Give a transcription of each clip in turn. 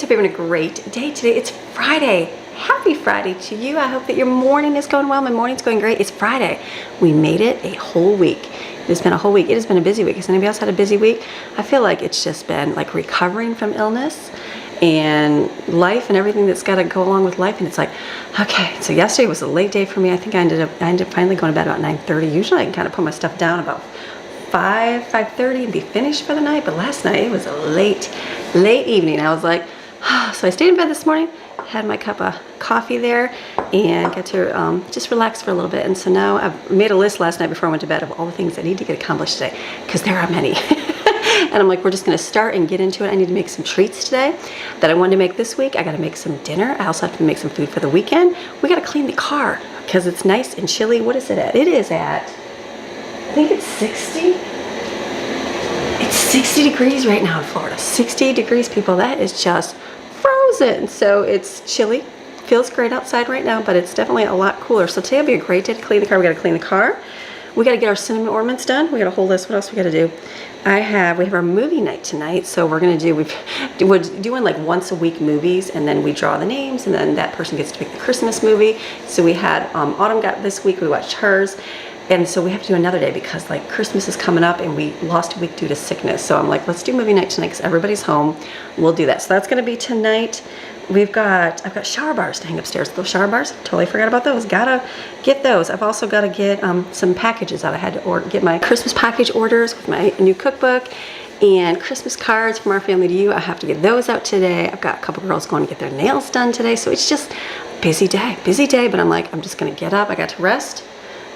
hope you're having a great day today. It's Friday. Happy Friday to you. I hope that your morning is going well. My morning's going great. It's Friday. We made it a whole week. It has been a whole week. It has been a busy week. Has anybody else had a busy week? I feel like it's just been like recovering from illness and life and everything that's got to go along with life. And it's like, okay, so yesterday was a late day for me. I think I ended up finally going to bed about 9:30. Usually I can kind of put my stuff down about 5:30 and be finished for the night. But last night it was a late evening. I was like, so I stayed in bed this morning, had my cup of coffee there, and got to just relax for a little bit. And so now I've made a list last night before I went to bed of all the things I need to get accomplished today, because there are many. And I'm like, we're just gonna start and get into it. I need to make some treats today that I wanted to make this week. I gotta make some dinner. I also have to make some food for the weekend. We gotta clean the car because it's nice and chilly. What is it at? It is at, I think it's 60. It's 60 degrees right now in Florida. 60 degrees, people. That is just frozen. So it's chilly. Feels great outside right now, but it's definitely a lot cooler. So today will be a great day to clean the car. We gotta clean the car. We gotta get our cinnamon ornaments done. We got a whole list. What else we gotta do? We have our movie night tonight. So we're doing like once a week movies, and then we draw the names, and then that person gets to pick the Christmas movie. So we had Autumn got this week. We watched hers. And so we have to do another day because like Christmas is coming up and we lost a week due to sickness. So I'm like, let's do movie night tonight because everybody's home. We'll do that. So that's gonna be tonight. I've got shower bars to hang upstairs. Those shower bars, totally forgot about those. Gotta get those. I've also gotta get some packages out. I had to get my Christmas package orders with my new cookbook and Christmas cards from our family to you. I have to get those out today. I've got a couple girls going to get their nails done today. So it's just a busy day, but I'm like, I'm just gonna get up. I got to rest.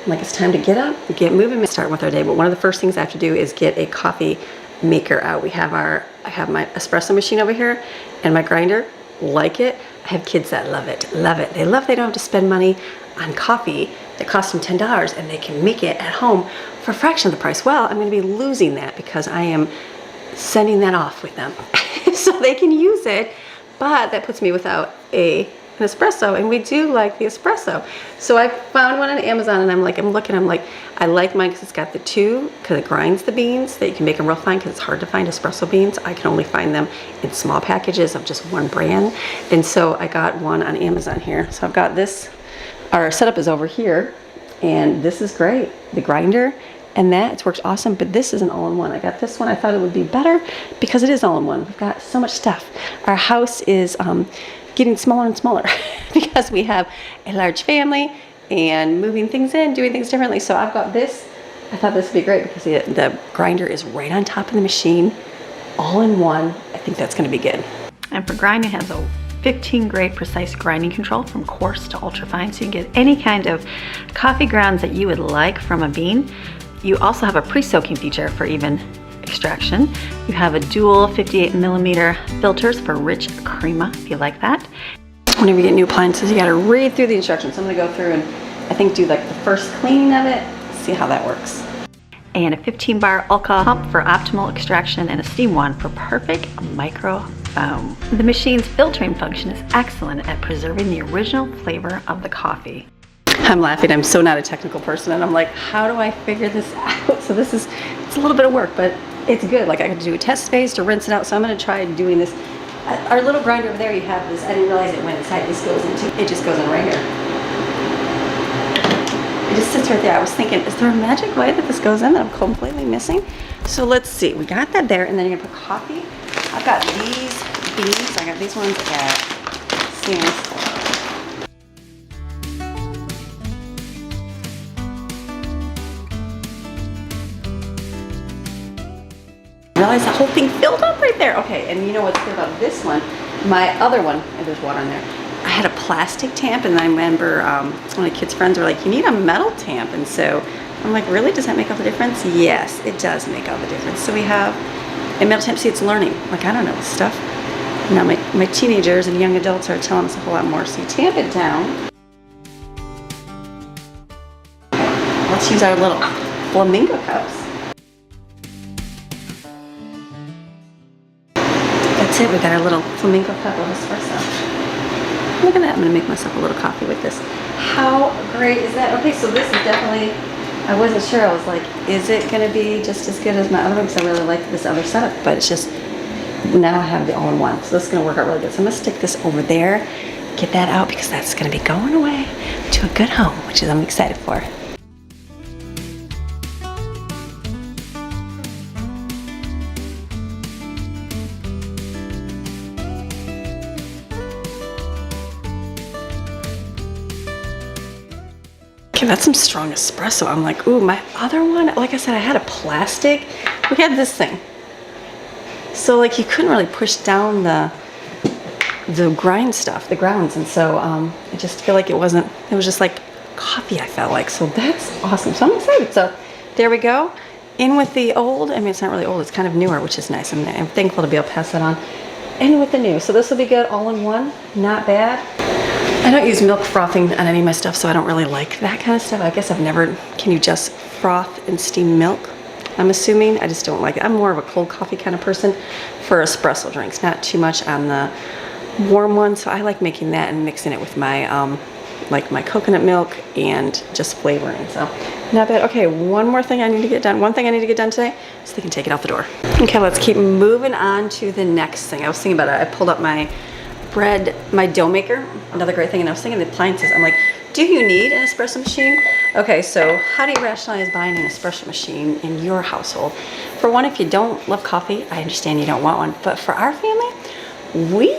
Like it's time to get up, get moving, start with our day. But one of the first things I have to do is get a coffee maker out. I have my espresso machine over here and my grinder. Like it. I have kids that love it. They don't have to spend money on coffee that costs them $10 and they can make it at home for a fraction of the price. Well, I'm going to be losing that because I am sending that off with them so they can use it, but that puts me without an espresso, and we do like the espresso. So I found one on Amazon, and I'm looking, I like mine because it's got the two, because it grinds the beans, that you can make them real fine, because it's hard to find espresso beans. I can only find them in small packages of just one brand. And so I got one on Amazon here. So I've got this, our setup is over here, and this is great. The grinder and that, it's worked awesome, but this is an all-in-one. I got this one. I thought it would be better because it is all-in-one. We've got so much stuff. Our house is getting smaller and smaller because we have a large family and moving things in, doing things differently. So I've got this. I thought this would be great because the grinder is right on top of the machine, all in one. I think that's going to be good. And for grinding, it has a 15 grade precise grinding control from coarse to ultrafine, so you can get any kind of coffee grounds that you would like from a bean. You also have a pre-soaking feature for even extraction. You have a dual 58mm filters for rich crema, if you like that. Whenever you get new appliances, you got to read through the instructions. I'm going to go through and I think do like the first cleaning of it, see how that works. And a 15-bar Ulca pump for optimal extraction and a steam one for perfect micro foam. The machine's filtering function is excellent at preserving the original flavor of the coffee. I'm laughing. I'm so not a technical person, and I'm like, how do I figure this out? So it's a little bit of work, but it's good. Like I got to do a test phase to rinse it out, so I'm going to try doing this. Our little grinder over there, you have this. I didn't realize it went inside. This goes into, it just goes in right here. It just sits right there. I was thinking, is there a magic way that this goes in that I'm completely missing? So let's see. We got that there, and then you're going to put coffee. I've got these beans. I got these ones at Sam's. I realized the whole thing filled up right there. Okay, and you know what's good about this one? My other one, and there's water in there. I had a plastic tamp, and I remember one of my kids' friends were like, you need a metal tamp. And so I'm like, really? Does that make all the difference? Yes, it does make all the difference. So we have a metal tamp. See, it's learning. Like, I don't know this stuff. Now my teenagers and young adults are telling us a whole lot more. So you tamp it down. Okay, let's use our little flamingo cups. That's it. We got our little flamingo cup of espresso. Look at that. I'm going to make myself a little coffee with this. How great is that? Okay, so this is definitely, I wasn't sure. I was like, is it going to be just as good as my other one? Because I really like this other setup, but it's just now I have the all-in-one. So this is gonna work out really good. So I'm gonna stick this over there, get that out because that's gonna be going away to a good home, which is I'm excited for. Okay, that's some strong espresso. I'm like, ooh, my other one, like I said, I had a plastic. We had this thing. So like you couldn't really push down the grind stuff, the grounds. And so I just feel like it was just like coffee, I felt like. So that's awesome. So I'm excited. So there we go. In with the old, I mean, it's not really old, it's kind of newer, which is nice. I'm thankful to be able to pass that on. In with the new. So this will be good all in one, not bad. I don't use milk frothing on any of my stuff, so I don't really like that kind of stuff. I guess can you just froth and steam milk? I'm assuming. I just don't like it. I'm more of a cold coffee kind of person for espresso drinks, not too much on the warm one. So I like making that and mixing it with my like my coconut milk and just flavoring. So not bad. Okay, one more thing I need to get done. One thing I need to get done today so they can take it out the door. Okay, let's keep moving on to the next thing. I was thinking about it. I pulled up my dough maker, another great thing, and I was thinking the appliances. I'm like, do you need an espresso machine? Okay, so how do you rationalize buying an espresso machine in your household? For one, if you don't love coffee, I understand you don't want one, but for our family, we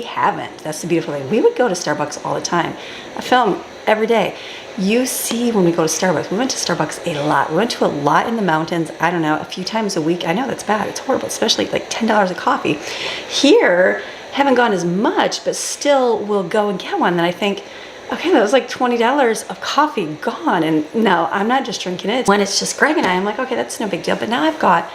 haven't, that's the beautiful thing. We would go to Starbucks all the time. I film every day. You see when we go to Starbucks, we went to Starbucks a lot. We went to a lot in the mountains, I don't know, a few times a week. I know that's bad, it's horrible, especially like $10 a coffee. Here, haven't gone as much, but still will go and get one. Then I think, okay, that was like $20 of coffee gone. And no, I'm not just drinking it. When it's just Greg and I'm like, okay, that's no big deal. But now I've got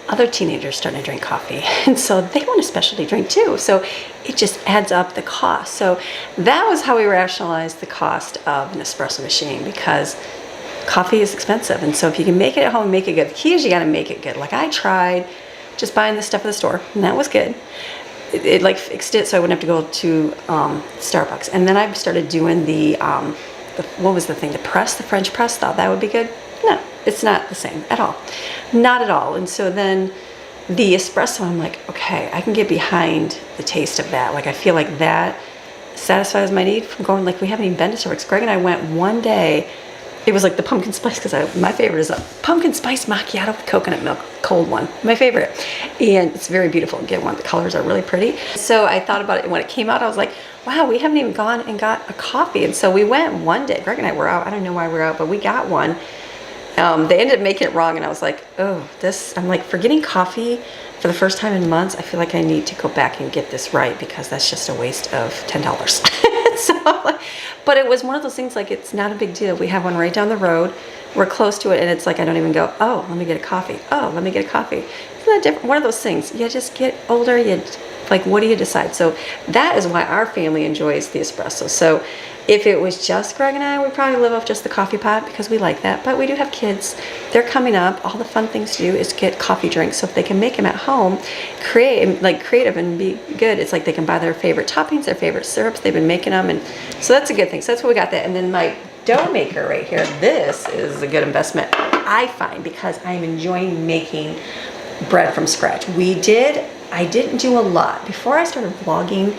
other teenagers starting to drink coffee. And so they want a specialty drink too. So it just adds up the cost. So that was how we rationalized the cost of an espresso machine, because coffee is expensive. And so if you can make it at home, make it good. The key is you got to make it good. Like I tried just buying this stuff at the store, and that was good. It like fixed it so I wouldn't have to go to Starbucks. And then I started doing what was the thing, the French press, thought that would be good. No, it's not the same at all. Not at all. And so then the espresso, I'm like, okay, I can get behind the taste of that. Like I feel like that satisfies my need from going, like we haven't even been to Starbucks. Greg and I went one day. It was like the pumpkin spice, because my favorite is a pumpkin spice macchiato with coconut milk, cold one, my favorite. And it's very beautiful. Get one, the colors are really pretty. So I thought about it when it came out. I was like, wow, we haven't even gone and got a coffee. And so we went one day. Greg and I were out. I don't know why we were out, but we got one. They ended up making it wrong, and I was like, oh, I'm like, for getting coffee for the first time in months, I feel like I need to go back and get this right, because that's just a waste of $10. So, but it was one of those things, like, it's not a big deal. We have one right down the road. We're close to it, and it's like I don't even go, oh, let me get a coffee. Oh, let me get a coffee. It's not different. One of those things. You just get older. Like, what do you decide? So that is why our family enjoys the espresso. So if it was just Greg and I, we'd probably live off just the coffee pot, because we like that. But we do have kids. They're coming up. All the fun things to do is get coffee drinks. So if they can make them at home, creative and be good, it's like they can buy their favorite toppings, their favorite syrups. They've been making them. And so that's a good thing. So that's what we got that. And then my dough maker right here, this is a good investment, I find, because I'm enjoying making bread from scratch. I didn't do a lot. Before I started vlogging,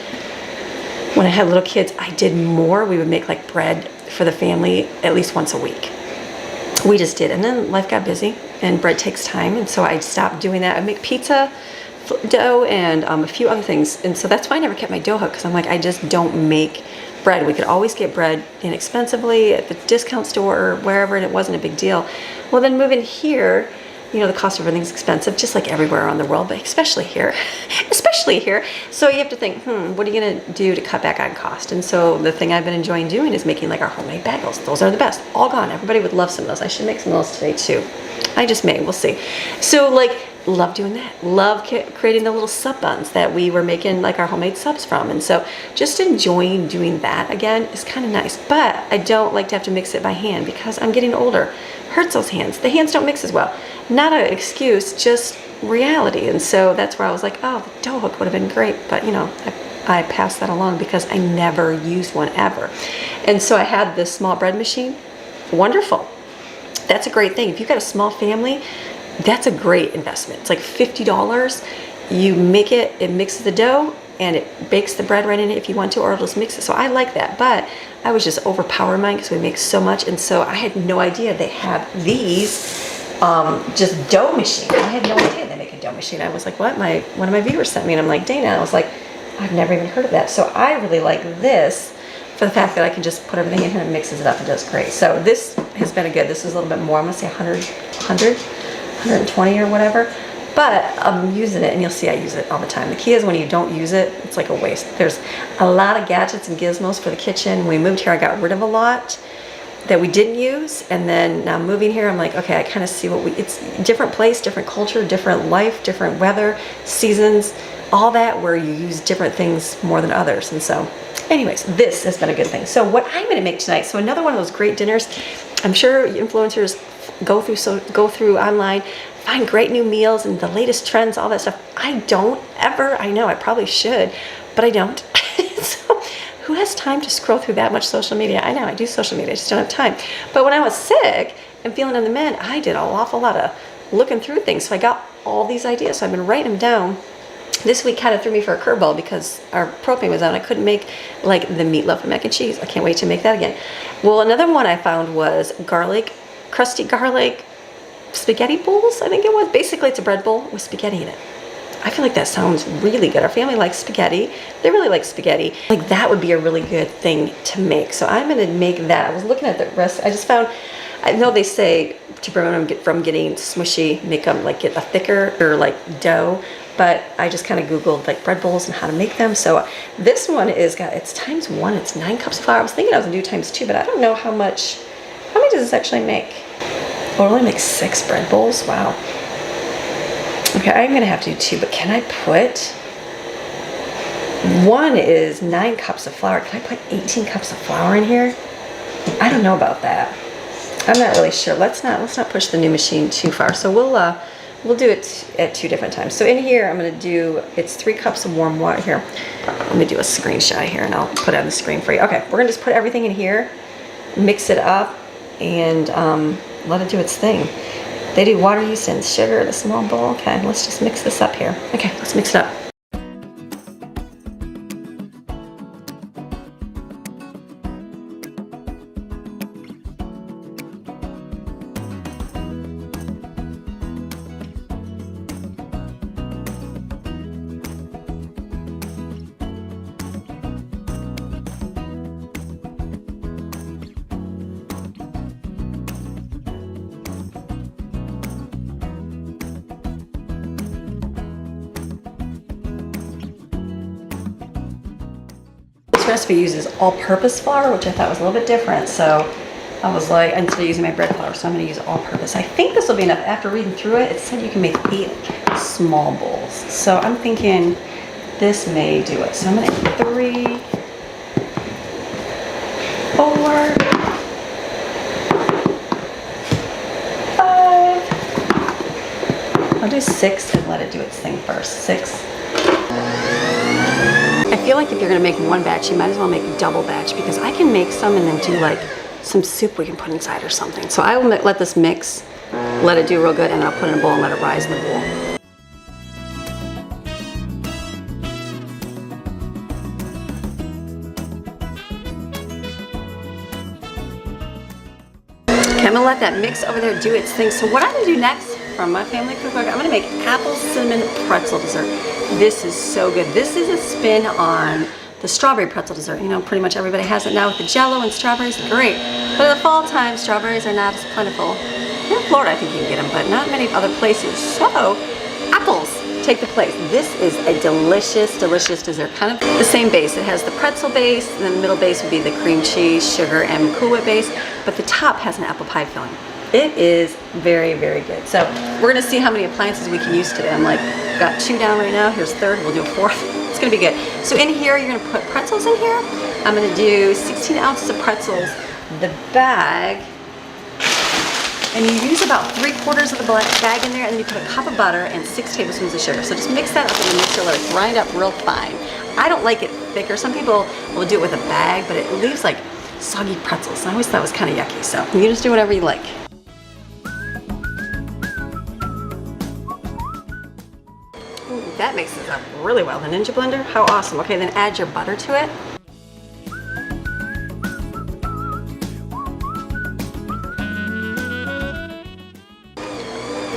when I had little kids, I did more. We would make like bread for the family at least once a week. We just did. And then life got busy and bread takes time. And so I stopped doing that. I make pizza dough and a few other things. And so that's why I never kept my dough hook, because I'm like, I just don't make bread. We could always get bread inexpensively at the discount store or wherever, and it wasn't a big deal. Well, then moving here, you know, the cost of everything's expensive, just like everywhere around the world, but especially here. So you have to think, what are you gonna do to cut back on cost? And so the thing I've been enjoying doing is making like our homemade bagels. Those are the best, all gone. Everybody would love some of those. I should make some of those today too. I just may, we'll see. So like, love doing that. Love creating the little sub buns that we were making like our homemade subs from. And so just enjoying doing that again is kind of nice. But I don't like to have to mix it by hand, because I'm getting older. Hurts those hands. The hands don't mix as well. Not an excuse, just reality. And so that's where I was like, oh, the dough hook would have been great. But you know, I passed that along because I never used one ever. And so I had this small bread machine. Wonderful. That's a great thing. If you've got a small family, that's a great investment. It's like $50. You make it, it mixes the dough, and it bakes the bread right in it if you want to, or it'll just mix it. So I like that, but I was just overpowering mine because we make so much, and so I had no idea they have these just dough machine. I had no idea they make a dough machine. I was like, what? One of my viewers sent me, and I'm like, Dana, I was like, I've never even heard of that. So I really like this for the fact that I can just put everything in here and mixes it up and does great. So this has been a good, this is a little bit more, I'm gonna say 120 or whatever. But I'm using it, and you'll see I use it all the time. The key is when you don't use it, it's like a waste. There's a lot of gadgets and gizmos for the kitchen. When we moved here, I got rid of a lot that we didn't use, and then now moving here, I'm like, okay, I kind of see it's different place, different culture, different life, different weather, seasons, all that, where you use different things more than others. And so anyways, this has been a good thing. So what I'm going to make tonight, so another one of those great dinners. I'm sure influencers go through online, find great new meals and the latest trends, all that stuff. I don't ever. I know I probably should, but I don't. So who has time to scroll through that much social media? I know I do social media, I just don't have time. But when I was sick and feeling on the mend, I did an awful lot of looking through things. So I got all these ideas. So I've been writing them down. This week kind of threw me for a curveball because our propane was out. I couldn't make like the meatloaf and mac and cheese. I can't wait to make that again. Well, another one I found was crusty garlic spaghetti bowls, I think it was. Basically, it's a bread bowl with spaghetti in it. I feel like that sounds really good. Our family likes spaghetti. They really like spaghetti. Like that would be a really good thing to make. So I'm gonna make that. I was looking at the rest. I just found, I know they say to prevent them from getting smushy, make them like get a thicker or like dough. But I just kind of Googled like bread bowls and how to make them. So this one it's ×1, it's 9 cups of flour. I was thinking I was gonna do ×2, but I don't know how many does this actually make? Oh, it only makes 6 bread bowls, wow. Okay, I'm gonna have to do 2, but can I put, one is 9 cups of flour. Can I put 18 cups of flour in here? I don't know about that. I'm not really sure. Let's not push the new machine too far. So we'll do it at 2 different times. So in here, I'm gonna do, it's 3 cups of warm water here. Let me do a screenshot here and I'll put it on the screen for you. Okay, we're gonna just put everything in here, mix it up, and let it do its thing. They do water, yeast, and sugar in a small bowl. Okay, let's just mix this up here. Okay, let's mix it up. Recipe uses all-purpose flour, which I thought was a little bit different. So I was like, instead of using my bread flour, so I'm going to use all-purpose. I think this will be enough. After reading through it, it said you can make 8 small bowls. So I'm thinking this may do it. So I'm going to do 3, 4, 5. I'll do 6 and let it do its thing first. 6. I feel like if you're gonna make one batch, you might as well make a double batch, because I can make some and then do like some soup we can put inside or something. So I will let this mix, let it do real good, and then I'll put it in a bowl and let it rise in the bowl. Okay, I'm gonna let that mix over there do its thing. So what I'm gonna do next from my family cookbook, I'm gonna make apple cinnamon pretzel dessert. This is so good. This is a spin on the strawberry pretzel dessert. You know, pretty much everybody has it now with the jello and strawberries, great. But in the fall time, strawberries are not as plentiful. Here in Florida, I think you can get them, but not many other places. So, apples take the place. This is a delicious, delicious dessert. Kind of the same base. It has the pretzel base, and then the middle base would be the cream cheese, sugar, and Cool Whip base, but the top has an apple pie filling. It is very, very good. So we're gonna see how many appliances we can use today. I'm like, got 2 down right now. Here's 3rd, we'll do a 4th. It's gonna be good. So in here, you're gonna put pretzels in here. I'm gonna do 16 ounces of pretzels. The bag, and you use about 3/4 of the bag in there, and then you put a cup of butter and 6 tablespoons of sugar. So just mix that up in the mixer, let it grind up real fine. I don't like it thicker. Some people will do it with a bag, but it leaves like soggy pretzels. I always thought it was kind of yucky. So you just do whatever you like. up really well. The Ninja blender, how awesome. Okay, then add your butter to it.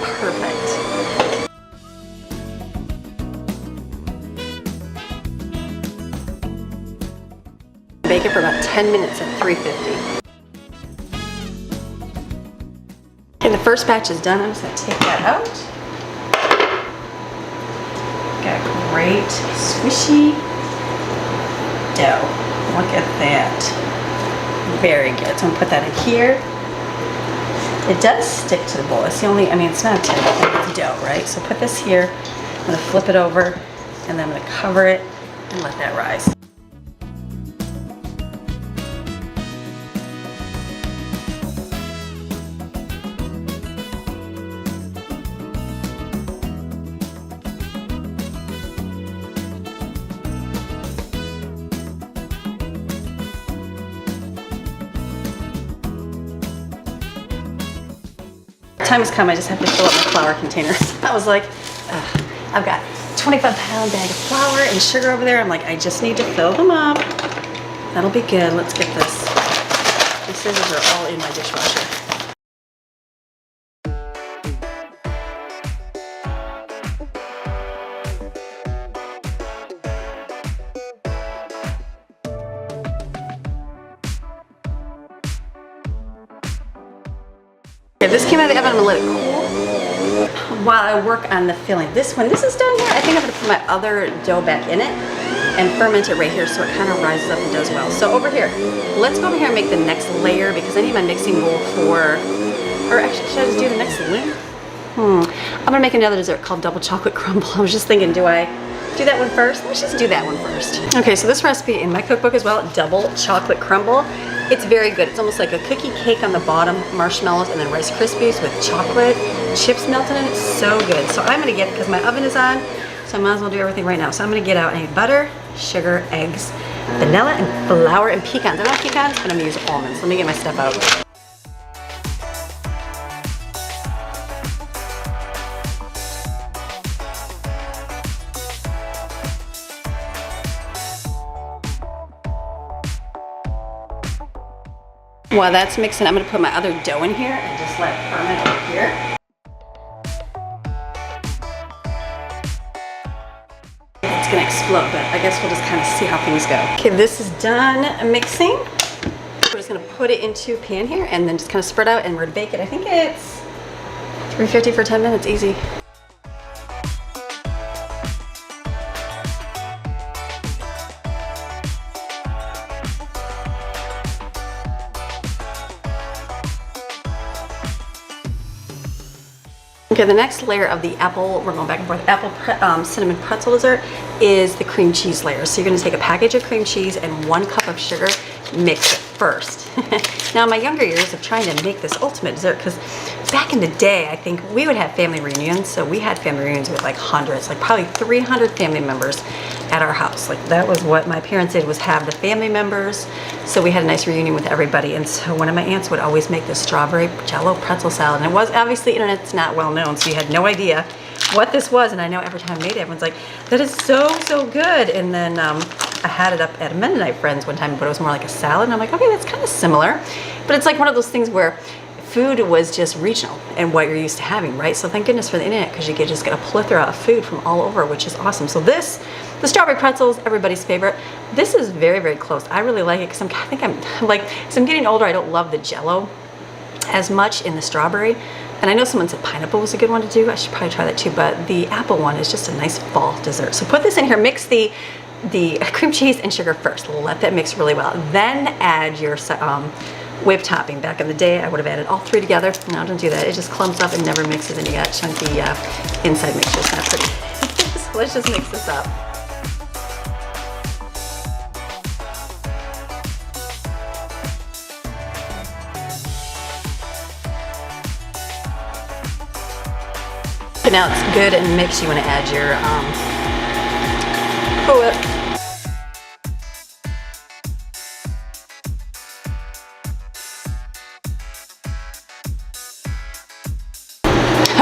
Perfect. Bake it for about 10 minutes at 350. Okay, the first batch is done. I'm just gonna take that out. Got a great squishy dough. Look at that. Very good. So I'm gonna put that in here. It does stick to the bowl. It's the only, I mean, it's not a terrible thing, it's dough, right? So put this here. I'm gonna flip it over and then I'm gonna cover it and let that rise. Time has come, I just have to fill up my flour container. I was like, I've got 25-pound bag of flour and sugar over there. I'm like, I just need to fill them up. That'll be good. Let's get this. These scissors are all in my dishwasher. Okay, this came out of the oven. I'm gonna let it cool while I work on the filling. This is done here, I think I'm gonna put my other dough back in it and ferment it right here so it kind of rises up and does well. So over here, let's go over here and make the next layer because I need my mixing bowl for, or actually, should I just do the next layer? I'm gonna make another dessert called double chocolate crumble. I was just thinking, do I do that one first? Let's just do that one first. Okay, so this recipe in my cookbook as well, double chocolate crumble. It's very good. It's almost like a cookie cake on the bottom, marshmallows, and then Rice Krispies with chocolate chips melted in it. So good. So I'm gonna get, because my oven is on, so I might as well do everything right now. So I'm gonna get out, I need butter, sugar, eggs, vanilla, and flour, and pecans. I don't have pecans, but I'm gonna use almonds. Let me get my stuff out. While that's mixing, I'm gonna put my other dough in here and just let it ferment over here. It's gonna explode, but I guess we'll just kind of see how things go. Okay, this is done mixing. We're just gonna put it into a pan here and then just kind of spread out and we're gonna bake it. I think it's 350 for 10 minutes, easy. Okay, the next layer of the apple, we're going back and forth, cinnamon pretzel dessert is the cream cheese layer. So you're gonna take a package of cream cheese and 1 cup of sugar, mix it first. Now in my younger years of trying to make this ultimate dessert, because back in the day, I think we would have family reunions. So we had family reunions with like hundreds, like probably 300 family members at our house. Like that was what my parents did, was have the family members. So we had a nice reunion with everybody. And so one of my aunts would always make this strawberry jello pretzel salad. And it was, obviously internet's not well known, so you had no idea what this was. And I know every time I made it, everyone's like, that is so, so good. And then I had it up at a Mennonite friend's one time, but it was more like a salad. And I'm like, okay, that's kind of similar. But it's like one of those things where food was just regional and what you're used to having, right? So thank goodness for the internet, because you could just get a plethora of food from all over, which is awesome. So this, the strawberry pretzels, everybody's favorite. This is very, very close. I really like it because I think I'm like, as I'm getting older, I don't love the jello as much in the strawberry. And I know someone said pineapple was a good one to do. I should probably try that too, but the apple one is just a nice fall dessert. So put this in here, mix the cream cheese and sugar first. Let that mix really well. Then add your whipped topping. Back in the day, I would have added all 3 together. No, don't do that. It just clumps up and never mixes, and you got chunky inside mixture. It's not pretty. So let's just mix this up. Okay, now it's good and mixed. You want to add your Cool Whip.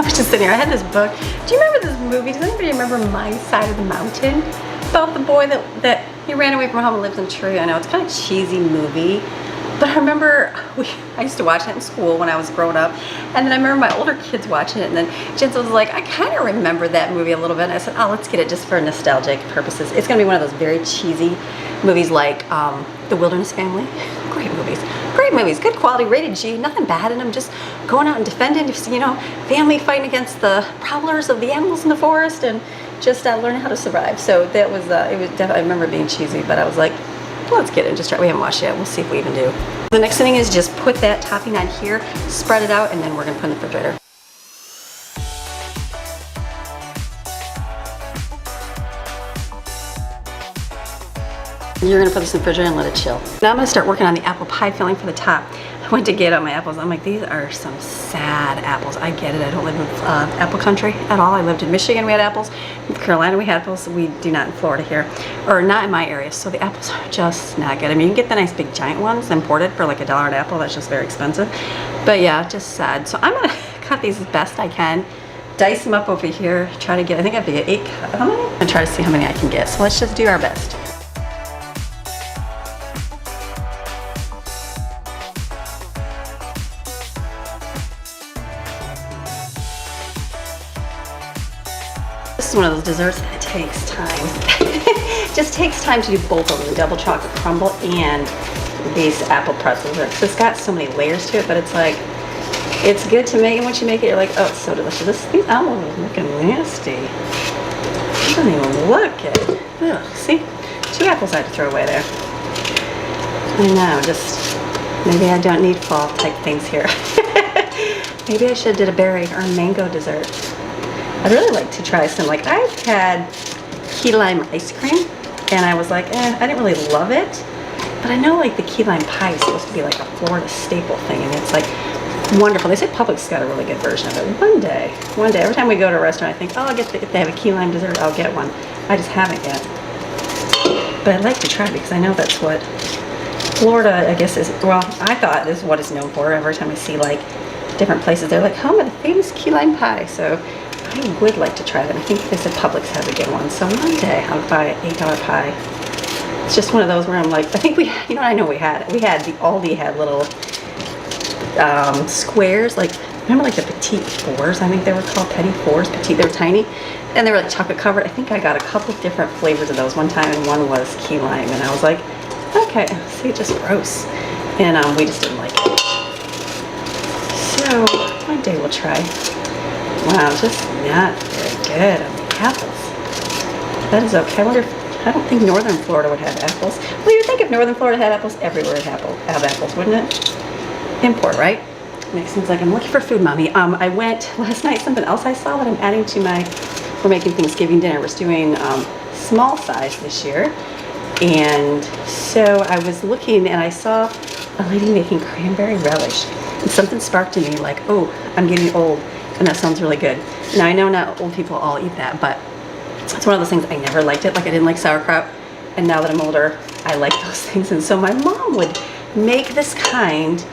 I was just sitting here. I had this book. Do you remember this movie? Does anybody remember My Side of the Mountain? About the boy that he ran away from home and lives in a tree. I know it's kind of a cheesy movie, but I remember I used to watch it in school when I was growing up, and then I remember my older kids watching it, and then Jensen was like, I kind of remember that movie a little bit, and I said, oh, let's get it just for nostalgic purposes. It's going to be one of those very cheesy movies like The Wilderness Family. Great movies. Great movies. Good quality, rated G, nothing bad in them, just going out and defending, you know, family fighting against the prowlers of the animals in the forest, and just learning how to survive. So that was, it was definitely, I remember it being cheesy, but I was like, let's get it and just try. We haven't watched it yet. We'll see if we even do. The next thing is just put that topping on here, spread it out, and then we're gonna put it in the refrigerator. You're gonna put this in the refrigerator and let it chill. Now I'm gonna start working on the apple pie filling for the top. I went to get out my apples. I'm like, these are some sad apples. I get it. I don't live in apple country at all. I lived in Michigan, we had apples. In Carolina, we had apples. We do not in Florida here, or not in my area. So the apples are just not good. I mean, you can get the nice big giant ones imported for like $1 an apple. That's just very expensive. But yeah, just sad. So I'm gonna cut these as best I can. Dice them up over here. Try to get, I think I have to get 8, how many? And try to see how many I can get. So let's just do our best. This is one of those desserts that takes time. Just takes time to do both of them, the double chocolate crumble and these apple pretzels. So it's got so many layers to it, but it's like, it's good to make, and once you make it, you're like, oh, it's so delicious. These apples are looking nasty. It doesn't even look it. Ugh, see? 2 apples I had to throw away there. I know, just, maybe I don't need fall type things here. Maybe I should have did a berry or a mango dessert. I'd really like to try some, like I've had key lime ice cream, and I was like, I didn't really love it, but I know like the key lime pie is supposed to be like a Florida staple thing, and it's like wonderful. They say Publix got a really good version of it. One day, every time we go to a restaurant, I think, oh, if they have a key lime dessert, I'll get one. I just haven't yet, but I'd like to try it because I know that's what Florida, I guess, is, well, I thought this is what it's known for. Every time I see like different places, they're like, home of the famous key lime pie. So I would like to try that. I think they said Publix has a good one. So one day I'll buy an $8 pie. It's just one of those where I'm like, I think we, you know, I know we had the Aldi had little squares, like, remember like the petite fours, I think they were called, petty fours, petite, they were tiny, and they were like chocolate covered. I think I got a couple different flavors of those one time, and one was key lime, and I was like, okay, see, just gross, and we just didn't like it. So one day we'll try. Wow, just not very good on the apples. That is okay. I wonder if, I don't think Northern Florida would have apples. Well, you'd think if Northern Florida had apples, everywhere would have apples, wouldn't it? Import, right? Makes seems like I'm looking for food, Mommy. I went last night, something else I saw that I'm adding to my, we're making Thanksgiving dinner. We're doing small size this year. And so I was looking and I saw a lady making cranberry relish. And something sparked in me like, oh, I'm getting old. And that sounds really good. Now I know not old people all eat that, but it's one of those things I never liked it. Like I didn't like sauerkraut, and now that I'm older, I like those things. And so my mom would make this kind.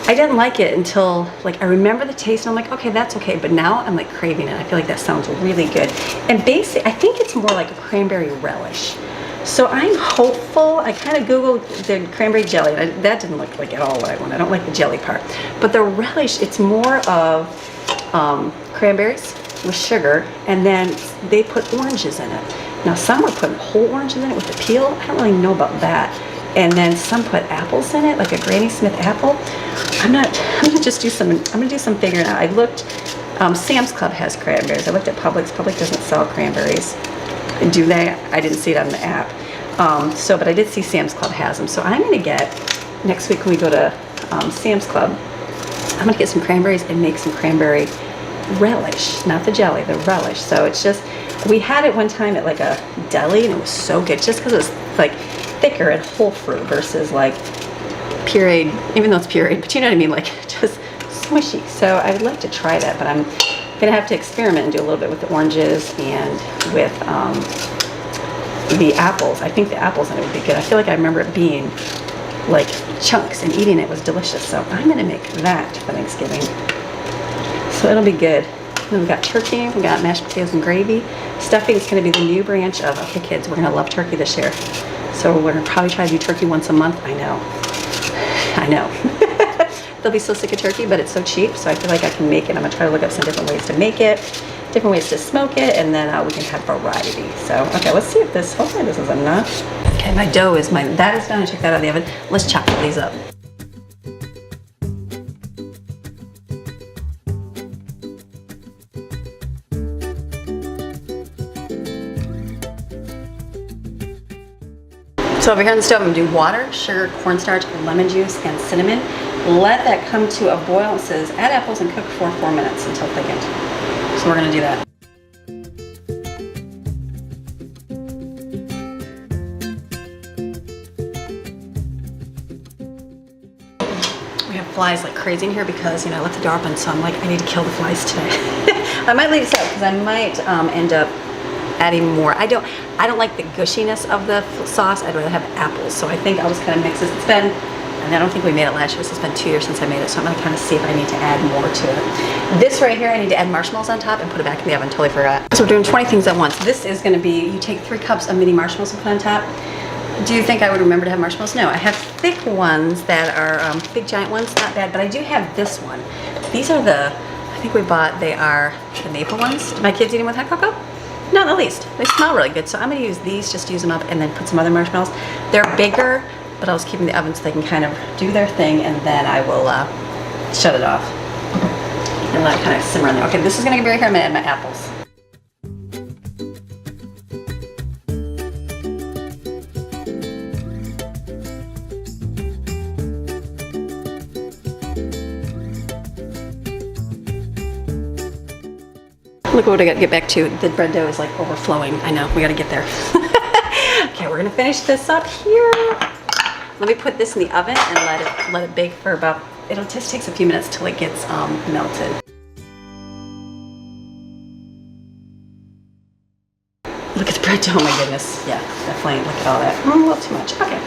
I didn't like it until like I remember the taste, and I'm like, okay, that's okay. But now I'm like craving it. I feel like that sounds really good. And basically, I think it's more like a cranberry relish. So I'm hopeful. I kind of Googled the cranberry jelly. That didn't look like at all what I want. I don't like the jelly part. But the relish, it's more of cranberries with sugar, and then they put oranges in it. Now some are putting whole oranges in it with the peel. I don't really know about that. And then some put apples in it, like a Granny Smith apple. I'm gonna just do some, I'm gonna do some figuring out. I looked, Sam's Club has cranberries. I looked at Publix. Publix doesn't sell cranberries. Do they? I didn't see it on the app. But I did see Sam's Club has them. So I'm gonna get, next week when we go to Sam's Club, I'm gonna get some cranberries and make some cranberry relish, not the jelly, the relish. So it's just, we had it one time at like a deli, and it was so good just because it was like thicker and whole fruit versus like pureed, even though it's pureed, but you know what I mean, like just smushy. So I would like to try that, but I'm gonna have to experiment and do a little bit with the oranges and with the apples. I think the apples in it would be good. I feel like I remember it being like chunks, and eating it was delicious. So I'm gonna make that for Thanksgiving. So it'll be good. Then we've got turkey, we've got mashed potatoes and gravy. Stuffing is gonna be the new branch of, okay kids, we're gonna love turkey this year. So we're gonna probably try to do turkey once a month. I know. They'll be so sick of turkey, but it's so cheap, so I feel like I can make it. I'm gonna try to look up some different ways to make it, different ways to smoke it, and then we can have variety. So, okay, let's see if this, hopefully this is enough. Okay, my dough is that is done. I took that out of the oven. Let's chop these up. So over here on the stove, I'm gonna do water, sugar, cornstarch, lemon juice, and cinnamon. Let that come to a boil. It says add apples and cook for 4 minutes until thickened. So we're gonna do that. We have flies like crazy in here because, you know, I left the door open, so I'm like, I need to kill the flies today. I might leave this out because I might end up adding more. I don't like the gushiness of the sauce. I'd rather have apples. So I think I'll just kind of mix this. It's been, and I don't think we made it last year, so it's been 2 years since I made it. So I'm gonna kind of see if I need to add more to it. This right here, I need to add marshmallows on top and put it back in the oven. Totally forgot. So we're doing 20 things at once. This is gonna be, you take 3 cups of mini marshmallows and put on top. Do you think I would remember to have marshmallows? No, I have thick ones that are big giant ones, not bad, but I do have this one. These are the, I think we bought, they are the maple ones. Do my kids eat them with hot cocoa? Not the least. They smell really good, so I'm gonna use these, just use them up, and then put some other marshmallows. They're bigger, but I'll just keep them in the oven so they can kind of do their thing, and then I will shut it off and let it kind of simmer in there. Okay, this is gonna be right here. I'm gonna add my apples. Look what I got to get back to. The bread dough is like overflowing. I know, we got to get there. Okay, we're gonna finish this up here. Let me put this in the oven and let it bake for about, it just takes a few minutes till it gets melted. Look at the bread dough, oh my goodness. Yeah, definitely, look at all that. A little too much, okay.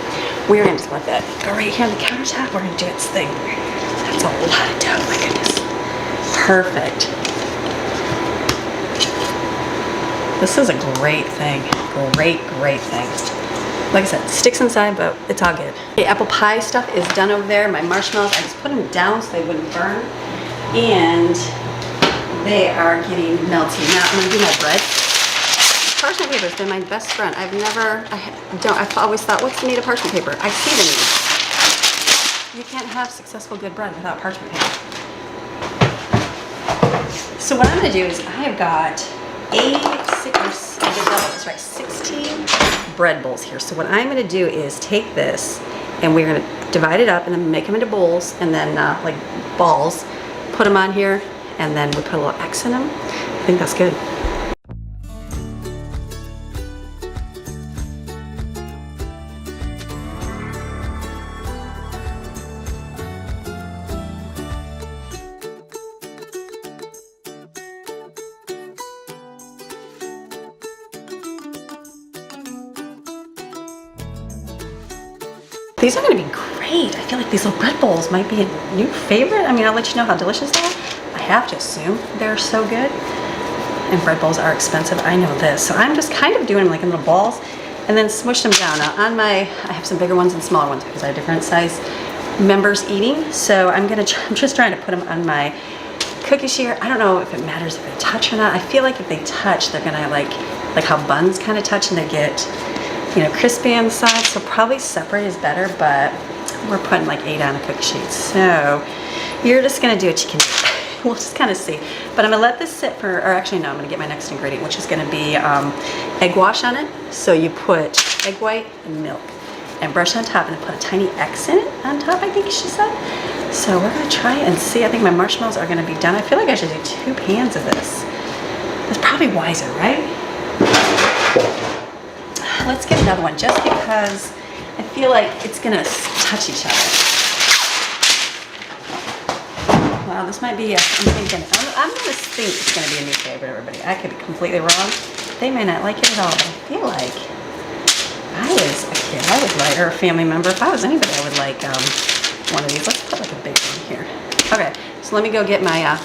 We're gonna just let that go right here on the countertop. We're gonna do its thing. That's a lot of dough, my goodness. Perfect. This is a great thing. Great thing. Like I said, sticks inside, but it's all good. The apple pie stuff is done over there. My marshmallows, I just put them down so they wouldn't burn. And they are getting melty. Now I'm gonna do my bread. Parchment paper has been my best friend. I've always thought, what's the need of parchment paper? I see the need. You can't have successful good bread without parchment paper. So what I'm gonna do is I have got 16 bread bowls here. So what I'm gonna do is take this and we're gonna divide it up and then make them into bowls and then like balls, put them on here, and then we put a little X in them. I think that's good. These are gonna be great. I feel like these little bread bowls might be a new favorite. I mean, I'll let you know how delicious they are. I have to assume they're so good. And bread bowls are expensive, I know this. So I'm just kind of doing them like in little balls and then smush them down. Now on I have some bigger ones and smaller ones because I have different size members eating. So I'm just trying to put them on my cookie shear. I don't know if it matters if they touch or not. I feel like if they touch, they're gonna like how buns kind of touch and they get, you know, crispy on the side, so probably separate is better, but we're putting like 8 on a cookie sheet. So you're just gonna do what you can do. We'll just kind of see. But I'm gonna let this sit for, or actually no, I'm gonna get my next ingredient, which is gonna be egg wash on it. So you put egg white and milk and brush on top and then put a tiny X in it on top, I think she said. So we're gonna try and see. I think my marshmallows are gonna be done. I feel like I should do 2 pans of this. It's probably wiser, right? Let's get another one just because I feel like it's gonna touch each other. Wow, this might be I'm gonna think it's gonna be a new favorite, everybody. I could be completely wrong. They may not like it at all, but I feel like if I was a kid, I would like, or a family member, if I was anybody, I would like one of these. Let's put like a big one here. Okay, so let me go get my egg.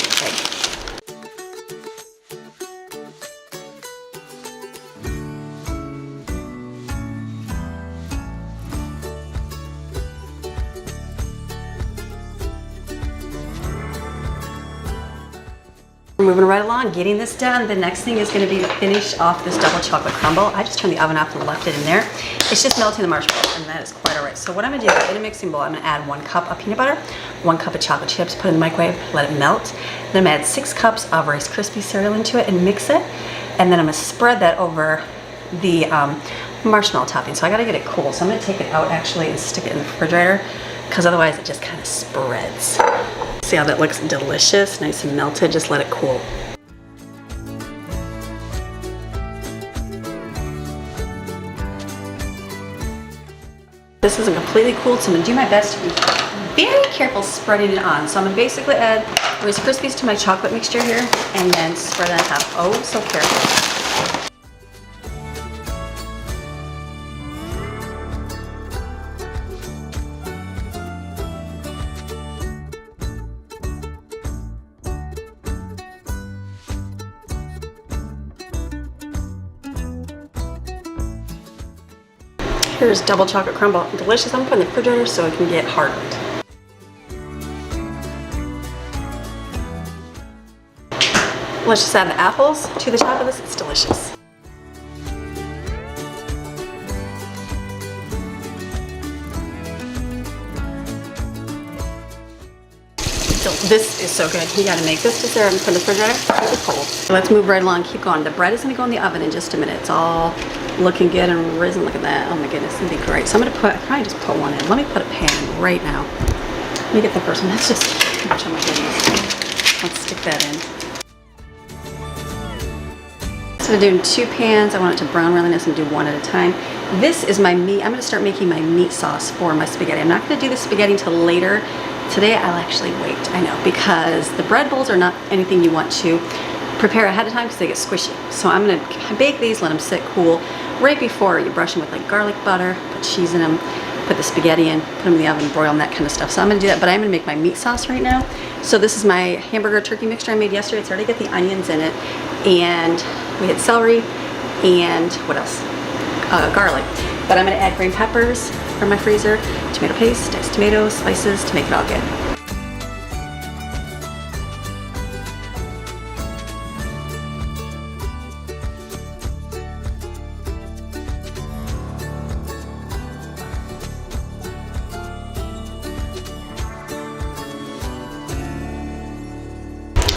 moving right along, getting this done. The next thing is gonna be to finish off this double chocolate crumble. I just turned the oven off and left it in there. It's just melting the marshmallow, and that is quite all right. So what I'm gonna do, in a mixing bowl, I'm gonna add 1 cup of peanut butter, 1 cup of chocolate chips, put it in the microwave, let it melt. Then I'm gonna add 6 cups of Rice Krispie cereal into it and mix it. And then I'm gonna spread that over the marshmallow topping. So I gotta get it cool. So I'm gonna take it out actually and stick it in the refrigerator, because otherwise it just kind of spreads. See how that looks delicious, nice and melted, just let it cool. This isn't completely cooled, so I'm gonna do my best to be very careful spreading it on. So I'm gonna basically add Rice Krispies to my chocolate mixture here and then spread it on top. Oh, so careful. Here's double chocolate crumble. Delicious. I'm gonna put it in the refrigerator so it can get hardened. Let's just add the apples to the top of this. It's delicious. This is so good. You gotta make this just there and put in the refrigerator. Keep it cold. Let's move right along. Keep going. The bread is gonna go in the oven in just a minute. It's all looking good and risen. Look at that. Oh my goodness, it's gonna be great. So I'm gonna probably just put one in. Let me put a pan in right now. Let me get the first one. That's just too much. Oh my goodness. Let's stick that in. So I'm doing 2 pans. I want it to brown really nice and do one at a time. This is my meat. I'm gonna start making my meat sauce for my spaghetti. I'm not gonna do the spaghetti until later. Today I'll actually wait, I know, because the bread bowls are not anything you want to prepare ahead of time because they get squishy. So I'm gonna bake these, let them sit cool. Right before you brush them with like garlic butter, put cheese in them, put the spaghetti in, put them in the oven, broil them, that kind of stuff. So I'm gonna do that, but I'm gonna make my meat sauce right now. So this is my hamburger turkey mixture I made yesterday. It's already got the onions in it, and we had celery, and what else? Garlic. But I'm gonna add green peppers from my freezer, tomato paste, diced tomatoes, slices to make it all good.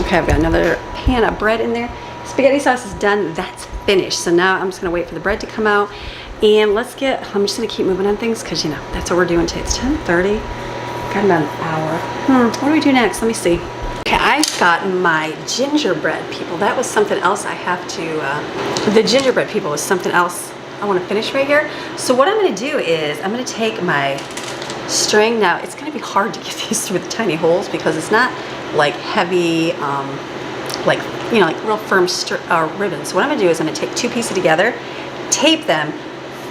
Okay, I've got another pan of bread in there. Spaghetti sauce is done, that's finished. So now I'm just gonna wait for the bread to come out. And I'm just gonna keep moving on things because, you know, that's what we're doing today. It's 10:30, got about an hour. What do we do next? Let me see. Okay, I've got my gingerbread people. That was something else I have to, the gingerbread people was something else I wanna finish right here. So what I'm gonna do is, I'm gonna take my string. Now, it's gonna be hard to get these through the tiny holes because it's not like heavy, like, you know, like real firm ribbons. So what I'm gonna do is I'm gonna take 2 pieces together, tape them,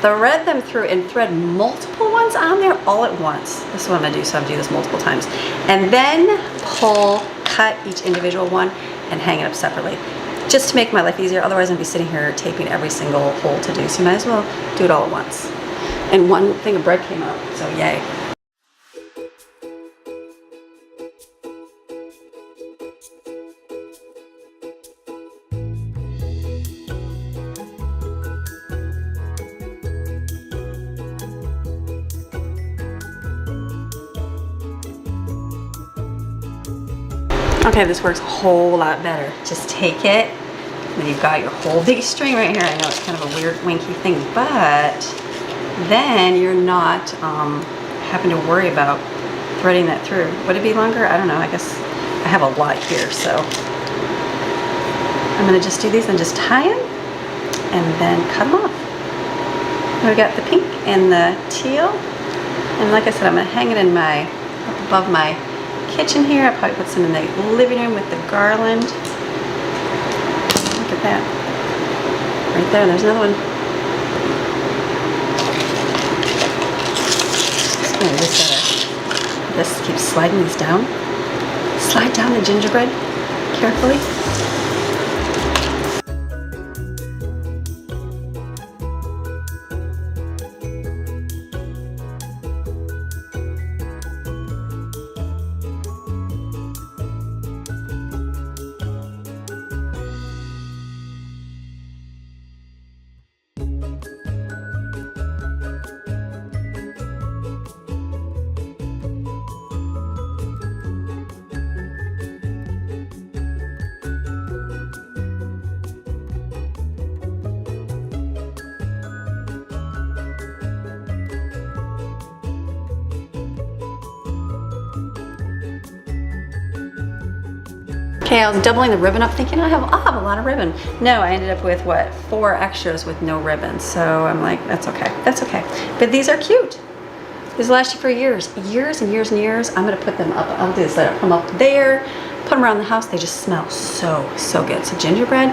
thread them through, and thread multiple ones on there all at once. This is what I'm gonna do, so I'm gonna do this multiple times. And then cut each individual one and hang it up separately. Just to make my life easier, otherwise I'm gonna be sitting here taping every single hole to do. So you might as well do it all at once. And one thing of bread came out, so yay. Okay, this works a whole lot better. Just take it, and then you've got your whole big string right here. I know it's kind of a weird, winky thing, but then you're not having to worry about threading that through. Would it be longer? I don't know. I guess I have a lot here, so I'm gonna just do these and just tie them, and then cut them off. Now we got the pink and the teal, and like I said, I'm gonna hang it in my, up above my kitchen here. I probably put some in the living room with the garland. Look at that. Right there, there's another one. Just gonna use this, keep sliding these down. Slide down the gingerbread carefully. Okay, I was doubling the ribbon up thinking I'll have a lot of ribbon. No, I ended up with what, 4 extras with no ribbon. So I'm like, that's okay, that's okay. But these are cute. These last you for years and years and years. I'm gonna put them up. I'll do this later. Put them up there, put them around the house. They just smell so, so good. So gingerbread,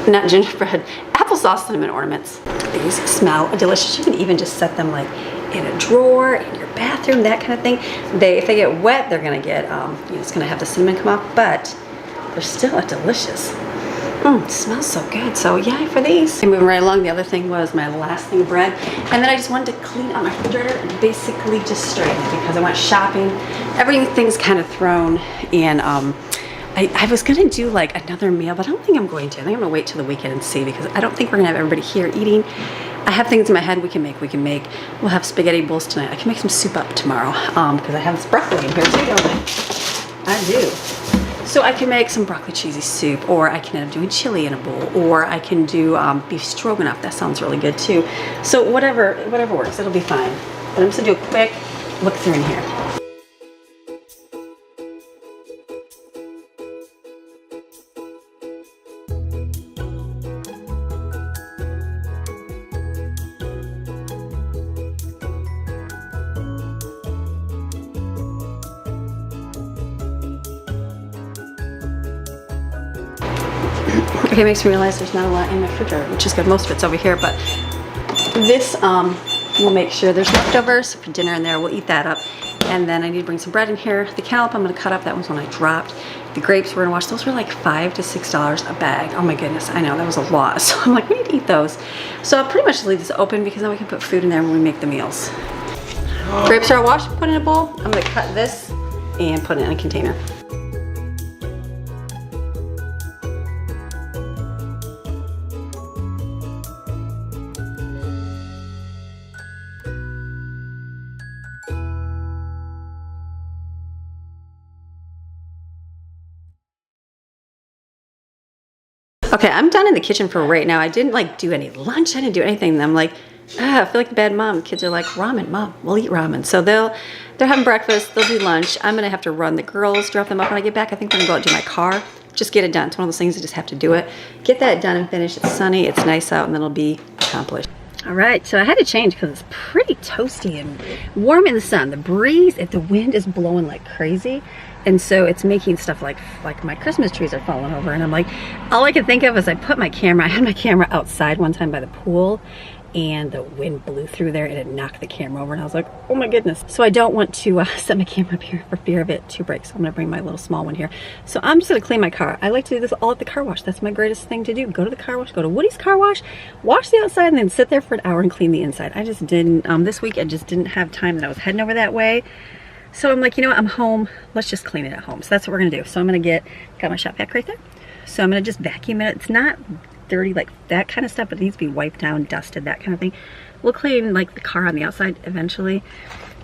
not gingerbread, applesauce cinnamon ornaments. These smell delicious. You can even just set them like in a drawer, in your bathroom, that kind of thing. If they get wet, they're gonna get, it's gonna have the cinnamon come off, but they're still delicious. It smells so good. So yeah, for these. And moving right along, the other thing was my last thing of bread. And then I just wanted to clean out my refrigerator and basically just straighten it because I went shopping. Everything's kind of thrown. And I was gonna do like another meal, but I don't think I'm going to. I think I'm gonna wait till the weekend and see because I don't think we're gonna have everybody here eating. I have things in my head we can make. We'll have spaghetti bowls tonight. I can make some soup up tomorrow because I have this broccoli in here too, don't I? I do. So I can make some broccoli cheesy soup, or I can end up doing chili in a bowl, or I can do beef stroganoff. That sounds really good too. So whatever works, it'll be fine. But I'm just gonna do a quick look through in here. Okay, it makes me realize there's not a lot in my refrigerator, which is good. Most of it's over here, but this will make sure there's leftovers for dinner in there. We'll eat that up. And then I need to bring some bread in here. The cantaloupe I'm gonna cut up. That was one I dropped. The grapes we're gonna wash. Those were like $5 to $6 a bag. Oh my goodness, I know, that was a lot. So I'm like, we need to eat those. So I'll pretty much leave this open because then we can put food in there when we make the meals. Grapes are washed, put in a bowl. I'm gonna cut this and put it in a container. Okay, I'm done in the kitchen for right now. I didn't like do any lunch. I didn't do anything. And I'm like, I feel like a bad mom. Kids are like, ramen, mom, we'll eat ramen. So they're having breakfast, they'll do lunch. I'm gonna have to run the girls, drop them off when I get back. I think I'm gonna go out and do my car. Just get it done. It's one of those things you just have to do it. Get that done and finished. It's sunny, it's nice out, and then it'll be accomplished. All right, so I had to change because it's pretty toasty and warm in the sun. The breeze, if the wind is blowing like crazy, and so it's making stuff like my Christmas trees are falling over, and I'm like, all I can think of is I had my camera outside one time by the pool, and the wind blew through there and it knocked the camera over, and I was like, oh my goodness. So I don't want to set my camera up here for fear of it to break, so I'm gonna bring my little small one here. So I'm just gonna clean my car. I like to do this all at the car wash. That's my greatest thing to do. Go to the car wash, go to Woody's car wash, wash the outside, and then sit there for an hour and clean the inside. I just didn't, this week I just didn't have time, that I was heading over that way. So I'm like, you know what, I'm home, let's just clean it at home. So that's what we're gonna do. So I'm gonna got my shop vac right there. So I'm gonna just vacuum it. It's not dirty like that kind of stuff, but it needs to be wiped down, dusted, that kind of thing. We'll clean like the car on the outside eventually.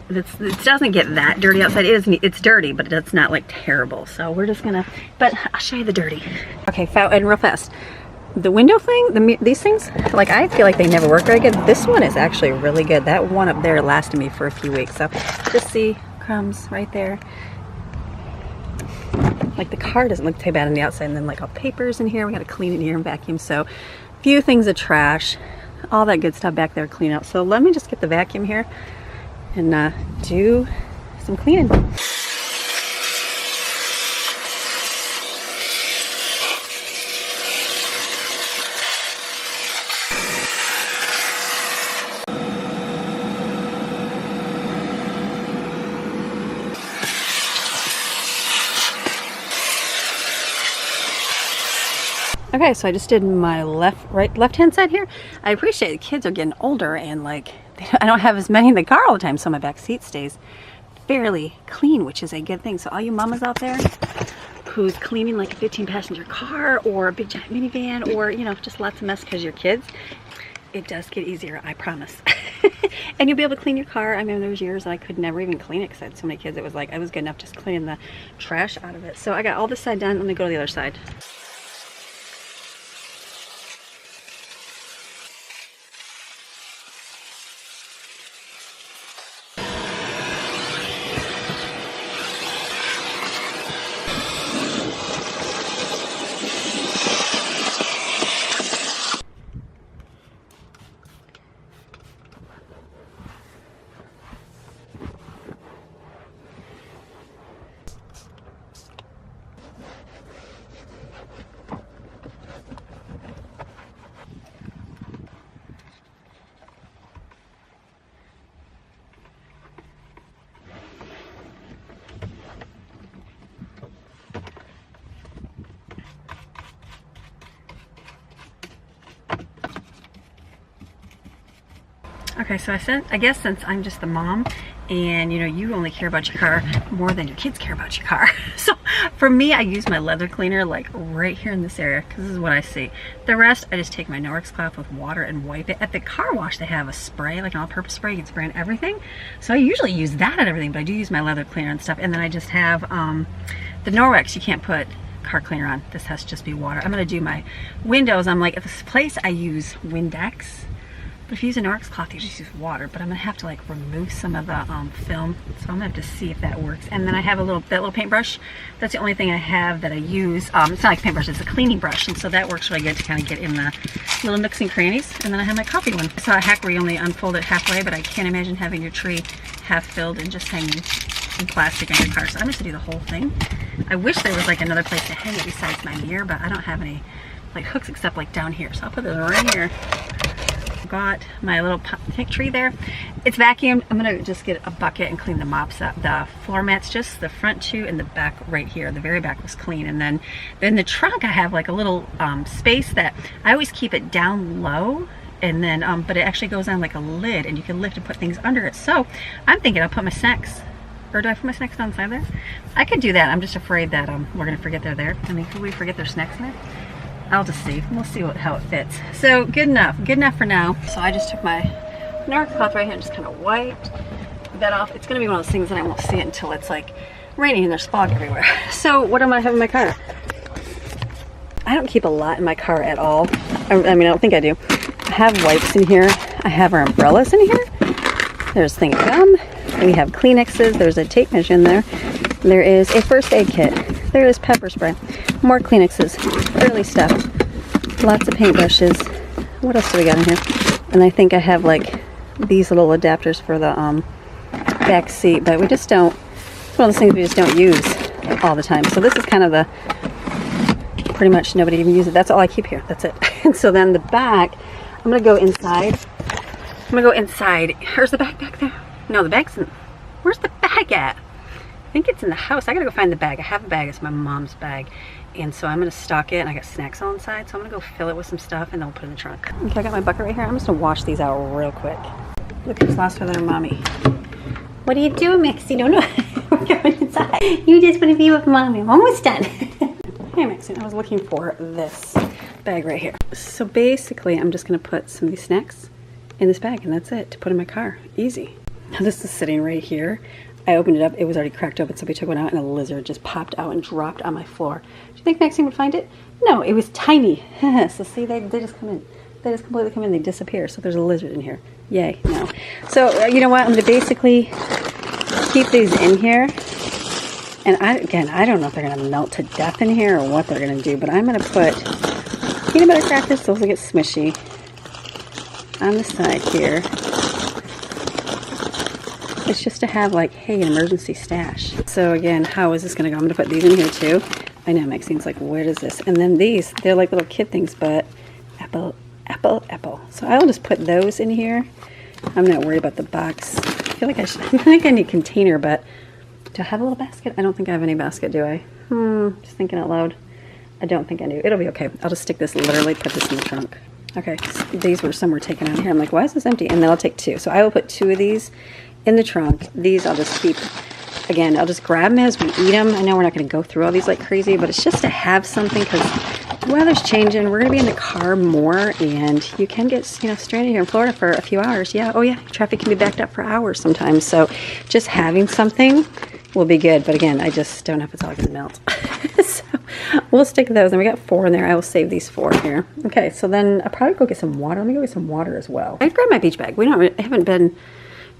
It doesn't get that dirty outside. It's dirty, but it's not like terrible. So we're just gonna, but I'll show you the dirty. Okay, and real fast. The window thing, these things, like I feel like they never work very good. This one is actually really good. That one up there lasted me for a few weeks. So just see crumbs right there. Like the car doesn't look too bad on the outside, and then like all papers in here, we gotta clean it here and vacuum. So few things of trash, all that good stuff back there, clean out. So let me just get the vacuum here and do some cleaning. Okay, so I just did my left-hand side here. I appreciate the kids are getting older, and like I don't have as many in the car all the time, so my back seat stays fairly clean, which is a good thing. So all you mamas out there who's cleaning like a 15-passenger car or a big giant minivan, or you know, just lots of mess because you're kids, it does get easier, I promise. And you'll be able to clean your car. I mean, there was years that I could never even clean it because I had so many kids. It was like I was good enough just cleaning the trash out of it. So I got all this side done. Let me go to the other side. Okay, so I guess since I'm just the mom and you know you only care about your car more than your kids care about your car. So for me, I use my leather cleaner like right here in this area because this is what I see. The rest, I just take my Norwex cloth with water and wipe it. At the car wash, they have a spray, like an all-purpose spray. You can spray on everything. So I usually use that on everything, but I do use my leather cleaner and stuff. And then I just have the Norwex. You can't put car cleaner on. This has to just be water. I'm gonna do my windows. I'm like, at this place I use Windex. But if you use a Norwex cloth, you just use water. But I'm gonna have to like remove some of the film, so I'm gonna have to see if that works. And then I have that little paintbrush. That's the only thing I have that I use. It's not like a paintbrush; it's a cleaning brush, and so that works really good to kind of get in the little nooks and crannies. And then I have my coffee one. I saw a hack where you only unfold it halfway, but I can't imagine having your tree half filled and just hanging in plastic in your car. So I'm just gonna do the whole thing. I wish there was like another place to hang it besides my mirror, but I don't have any like hooks except like down here. So I'll put this right here. Got my little pink tree there. It's vacuumed. I'm gonna just get a bucket and clean the mops up. The floor mats, just the front two and the back right here. The very back was clean. And then in the trunk, I have like a little space that I always keep it down low. And then, but it actually goes on like a lid, and you can lift and put things under it. So I'm thinking I'll put my snacks. Or do I put my snacks down the side there? I could do that. I'm just afraid that we're gonna forget they're there. I mean, could we forget their snacks in there? I'll just see. We'll see how it fits. So good enough for now. So I just took my Norwex cloth right here and just kind of wiped that off. It's gonna be one of those things that I won't see it until it's like raining and there's fog everywhere. So what am I having in my car? I don't keep a lot in my car at all. I mean, I don't think I do. I have wipes in here. I have our umbrellas in here. There's thing of gum. We have Kleenexes. There's a tape measure in there. There is a first aid kit. There is pepper spray. More Kleenexes. Early stuff. Lots of paintbrushes. What else do we got in here? And I think I have like these little adapters for the back seat, but we just don't, it's one of those things we just don't use all the time. So this is kind of the, pretty much nobody even uses it. That's all I keep here. That's it. And so then the back, I'm going to go inside. I'm going to go inside. Where's the bag back there? No, the bag's in, where's the bag at? I think it's in the house. I gotta go find the bag. I have a bag. It's my mom's bag. And so I'm gonna stock it, and I got snacks all inside. So I'm gonna go fill it with some stuff, and then we'll put it in the trunk. Okay, I got my bucket right here. I'm just gonna wash these out real quick. Look who's lost with her mommy. What are you doing, Maxine? No, we're going inside. You just want to be with mommy. I'm almost done. Hey, Maxine, I was looking for this bag right here. So basically, I'm just gonna put some of these snacks in this bag, and that's it, to put in my car. Easy. Now this is sitting right here. I opened it up, it was already cracked open, so we took one out and a lizard just popped out and dropped on my floor. Do you think Maxine would find it? No, it was tiny. So see, they just come in. They just completely come in, they disappear. So there's a lizard in here. Yay, no. So you know what, I'm gonna basically keep these in here. And I don't know if they're gonna melt to death in here or what they're gonna do, but I'm gonna put peanut butter crackers, those will get smushy, on the side here. It's just to have like, hey, an emergency stash. So again, how is this gonna go? I'm gonna put these in here too. I know, Maxine's like, where does this? And then these, they're like little kid things, but apple. So I'll just put those in here. I'm not worried about the box. I feel like I think I need a container, but do I have a little basket? I don't think I have any basket, do I? Just thinking out loud. I don't think I do. It'll be okay. I'll just stick this, literally put this in the trunk. Okay, these were somewhere taken out here. I'm like, why is this empty? And then I'll take two. So I will put two of these in the trunk. These I'll just keep, again, I'll just grab them as we eat them. I know we're not going to go through all these like crazy, but it's just to have something because the weather's changing. We're going to be in the car more, and you can get, stranded here in Florida for a few hours. Yeah, oh yeah, traffic can be backed up for hours sometimes. So just having something will be good. But again, I just don't know if it's all going to melt. So we'll stick those, and we got 4 in there. I will save these 4 here. Okay, so then I'll probably go get some water. Let me go get some water as well. I grabbed my beach bag. I haven't been.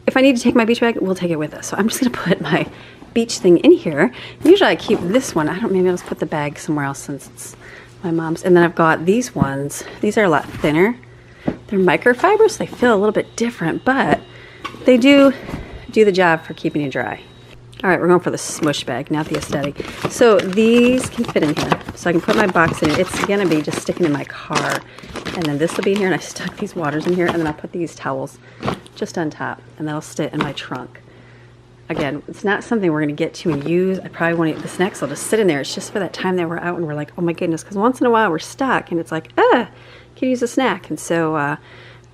If I need to take my beach bag, we'll take it with us. So I'm just gonna put my beach thing in here. Usually I keep this one. Maybe I'll just put the bag somewhere else since it's my mom's. And then I've got these ones. These are a lot thinner. They're microfibers. They feel a little bit different, but they do the job for keeping you dry. All right, we're going for the smush bag, not the aesthetic. So these can fit in here. So I can put my box in it. It's gonna be just sticking in my car. And then this will be in here, and I stuck these waters in here, and then I'll put these towels just on top, and that'll sit in my trunk. Again, it's not something we're gonna get to and use. I probably won't eat the snacks. I'll just sit in there. It's just for that time that we're out and we're like, oh my goodness, because once in a while we're stuck and it's like, can use a snack. And so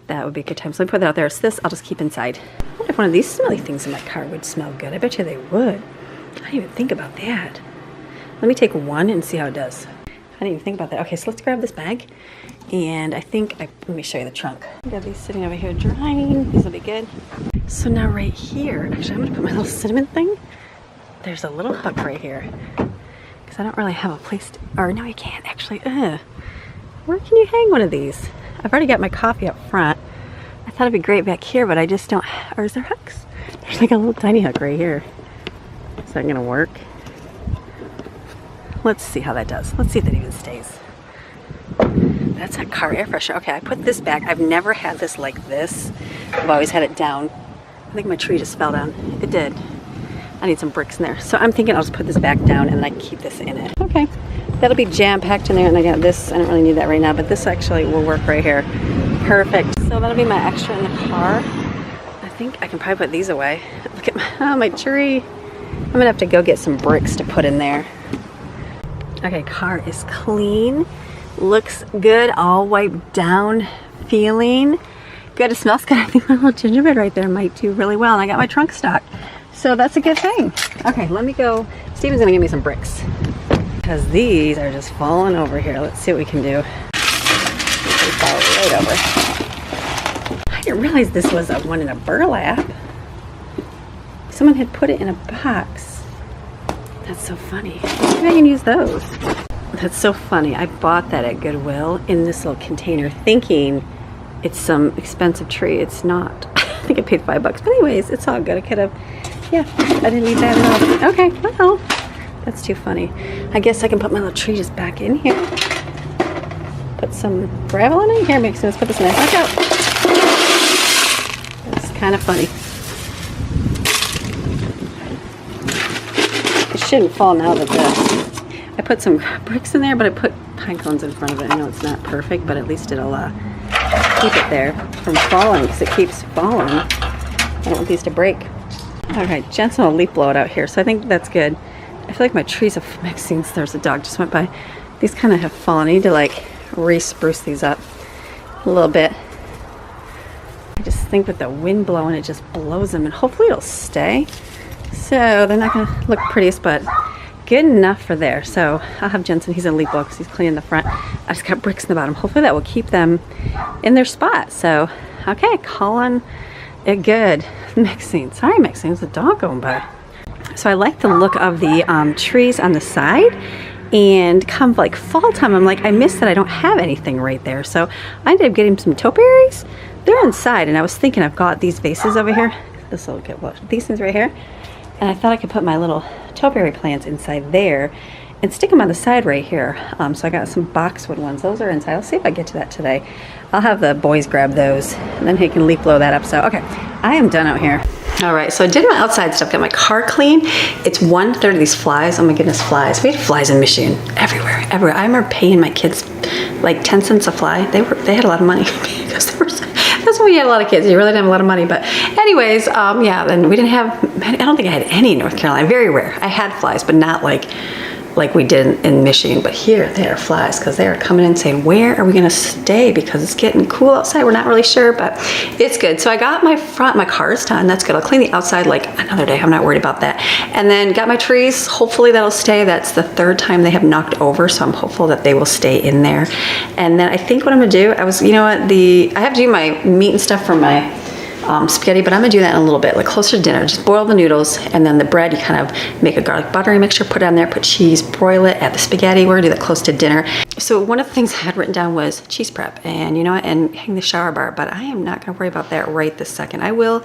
That would be a good time. So let me put that out there. So this I'll just keep inside. I wonder if one of these smelly things in my car would smell good. I bet you they would. I didn't even think about that. Let me take one and see how it does. I didn't even think about that. Okay, so let's grab this bag. And I think, let me show you the trunk. I got these sitting over here drying. These will be good. So now right here, actually I'm gonna put my little cinnamon thing. There's a little hook right here. Because I don't really have a place to, or no you can't actually. Where can you hang one of these? I've already got my coffee up front. I thought it'd be great back here, but I just don't, or is there hooks? There's like a little tiny hook right here. Is that gonna work? Let's see how that does. Let's see if that even stays. That's a car air freshener. Okay, I put this back. I've never had this like this. I've always had it down. I think my tree just fell down. It did. I need some bricks in there. So I'm thinking I'll just put this back down and I keep this in it. Okay, that'll be jam-packed in there, and I got this. I don't really need that right now, but this actually will work right here. Perfect. So that'll be my extra in the car. I think I can probably put these away. Look at my tree. I'm gonna have to go get some bricks to put in there. Okay, car is clean. Looks good, all wiped down, feeling good. It smells good. I think my little gingerbread right there might do really well. And I got my trunk stocked. So that's a good thing. Okay, let me go. Steven's gonna give me some bricks because these are just falling over here. Let's see what we can do. They fall right over. I didn't realize this was one in a burlap. Someone had put it in a box. That's so funny. Maybe I can use those. That's so funny. I bought that at Goodwill in this little container thinking it's some expensive tree. It's not. I think I paid $5, but anyways, it's all good. I could have, yeah, I didn't need that at all. Okay, well, that's too funny. I guess I can put my little tree just back in here. Put some gravel in it. Here, makes sense. Put this in there. Watch out. That's kind of funny. It shouldn't fall now that I put some bricks in there, but I put pine cones in front of it. I know it's not perfect, but at least it'll keep it there from falling, because it keeps falling. I don't want these to break. Okay, Jensen will leaf blow it out here, so I think that's good. I feel like my trees have mixed since there's a dog just went by. These kind of have fallen. I need to like re-spruce these up a little bit. I just think with the wind blowing, it just blows them, and hopefully it'll stay. So they're not gonna look prettiest, but good enough for there. So I'll have Jensen, he's in leaf blow because he's cleaning the front. I just got bricks in the bottom. Hopefully that will keep them in their spot. So, okay, calling it good. Mixing, sorry mixing, there's a dog going by. So I like the look of the trees on the side, and come like fall time, I'm like, I miss that I don't have anything right there. So I ended up getting some topiaries. They're inside, and I was thinking I've got these vases over here. This will get what? These things right here. And I thought I could put my little topiary plants inside there and stick them on the side right here. So I got some boxwood ones. Those are inside. I'll see if I get to that today. I'll have the boys grab those, and then he can leaf blow that up. So, okay, I am done out here. All right, so I did my outside stuff, got my car clean. It's 1/3 of these flies. Oh my goodness, flies. We had flies in Michigan everywhere, everywhere. I remember paying my kids like 10 cents a fly. They had a lot of money because they were, that's when we had a lot of kids. You really didn't have a lot of money. But anyways, yeah, then we didn't have, I don't think I had any in North Carolina. Very rare. I had flies, but not like we did in Michigan. But here, there are flies because they are coming in saying, where are we going to stay? Because it's getting cool outside. We're not really sure, but it's good. So I got my car's done. That's good. I'll clean the outside like another day. I'm not worried about that. And then got my trees. Hopefully that'll stay. That's the 3rd time they have knocked over, so I'm hopeful that they will stay in there. And then I think what I'm going to do, you know what, I have to do my meat and stuff for my spaghetti, but I'm gonna do that in a little bit, like closer to dinner. Just boil the noodles, and then the bread, you kind of make a garlic buttery mixture, put it on there, put cheese, broil it, add the spaghetti. We're gonna do that close to dinner. So one of the things I had written down was cheese prep, and you know what, and hang the shower bar, but I am not gonna worry about that right this second. I will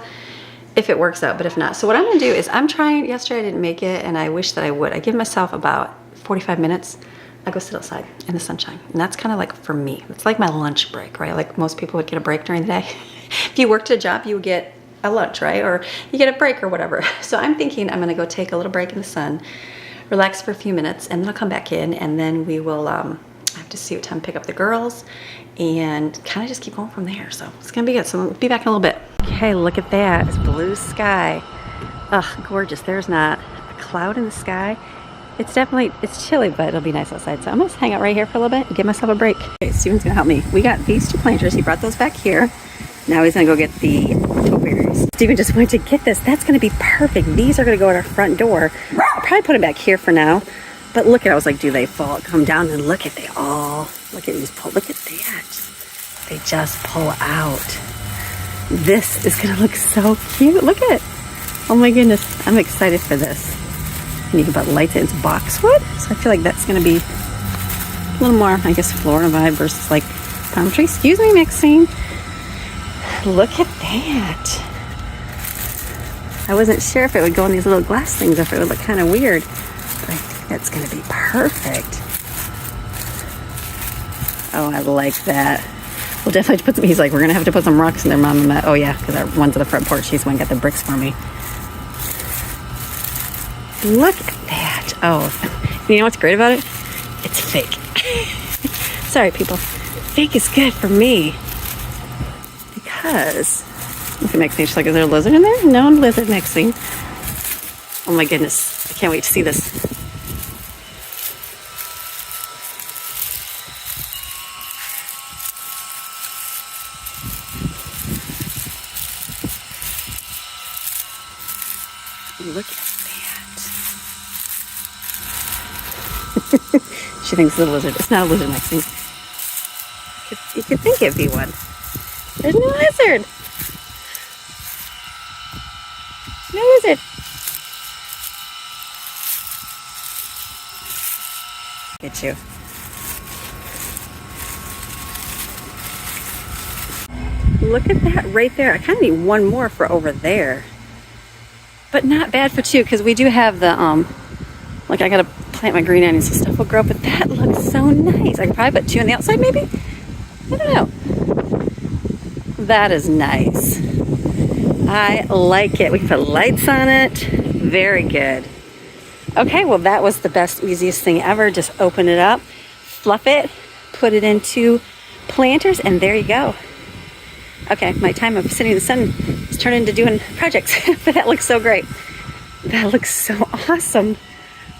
if it works out, but if not. So what I'm gonna do is, I'm trying, yesterday I didn't make it, and I wish that I would. I give myself about 45 minutes. I go sit outside in the sunshine. And that's kind of like for me. It's like my lunch break, right? Like most people would get a break during the day. If you worked a job, you would get a lunch, right? Or you get a break or whatever. So I'm thinking I'm gonna go take a little break in the sun, relax for a few minutes, and then I'll come back in, and then we will, I have to see what time to pick up the girls and kind of just keep going from there. So it's gonna be good. So we'll be back in a little bit. Okay, look at that. It's blue sky. Ugh, gorgeous. There's not a cloud in the sky. It's definitely, it's chilly, but it'll be nice outside. So I'm gonna just hang out right here for a little bit and give myself a break. Okay, Steven's gonna help me. We got these 2 planters. He brought those back here. Now he's gonna go get the topiaries. Steven just went to get this. That's gonna be perfect. These are gonna go at our front door. I'll probably put them back here for now. But look at, I was like, do they fall, come down, and look at, they all, look at these pull, look at that. They just pull out. This is gonna look so cute. Look at it. Oh my goodness, I'm excited for this. And you can put lights in, it's boxwood. So I feel like that's gonna be a little more, I guess, Florida vibe versus like palm tree. Excuse me, Maxine. Look at that. I wasn't sure if it would go in these little glass things, if it would look kind of weird. But I think that's gonna be perfect. Oh, I like that. We'll definitely put some, he's like, we're gonna have to put some rocks in there, Mom. I'm like, oh yeah, because our one's at the front porch. He's the one got the bricks for me. Look at that. Oh, you know what's great about it? It's fake. Sorry, people. Fake is good for me. Because, look at Maxine. She's like, is there a lizard in there? No lizard, Maxine. Oh my goodness. I can't wait to see this. Look at that. She thinks it's a lizard. It's not a lizard, Maxine. You could think it'd be one. There's no lizard. No lizard. Get you. Look at that right there. I kind of need one more for over there. But not bad for two, because we do have the, like I gotta plant my green onions so stuff will grow, but that looks so nice. I could probably put two on the outside maybe? I don't know. That is nice. I like it. We can put lights on it. Very good. Okay, well that was the best, easiest thing ever. Just open it up, fluff it, put it into planters, and there you go. Okay, my time of sitting in the sun is turned into doing projects, but that looks so great. That looks so awesome.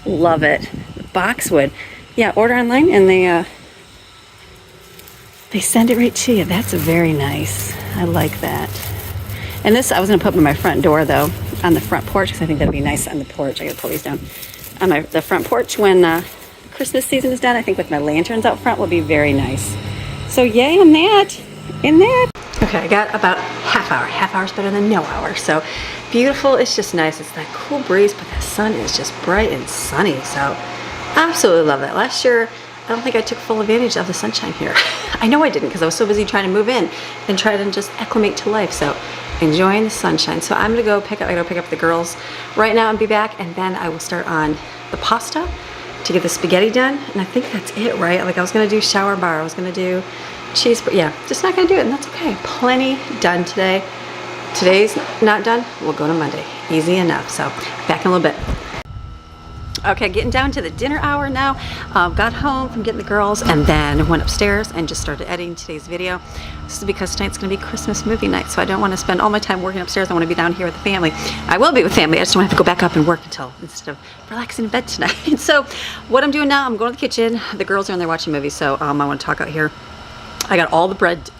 Love it. Boxwood. Yeah, order online and they send it right to you. That's very nice. I like that. And this I was gonna put by my front door though, on the front porch, because I think that'd be nice on the porch. I gotta pull these down. On the front porch when Christmas season is done, I think with my lanterns out front will be very nice. So yay on that. In that. Okay, I got about half hour. Half hour's better than no hour. So beautiful. It's just nice. It's that cool breeze, but the sun is just bright and sunny. So absolutely love that. Last year, I don't think I took full advantage of the sunshine here. I know I didn't, because I was so busy trying to move in and try to just acclimate to life. So enjoying the sunshine. So I'm gonna go pick up the girls right now and be back, and then I will start on the pasta to get the spaghetti done. And I think that's it, right? Like I was gonna do shower bar. I was gonna do cheese, but yeah, just not gonna do it, and that's okay. Plenty done today. Today's not done, we'll go to Monday. Easy enough. So back in a little bit. Okay, getting down to the dinner hour now. Got home from getting the girls and then went upstairs and just started editing today's video. This is because tonight's gonna be Christmas movie night, so I don't wanna spend all my time working upstairs. I wanna be down here with the family. I will be with family, I just don't have to go back up and work instead of relaxing in bed tonight. So what I'm doing now, I'm going to the kitchen. The girls are in there watching movies, so I wanna talk out here. I got all the bread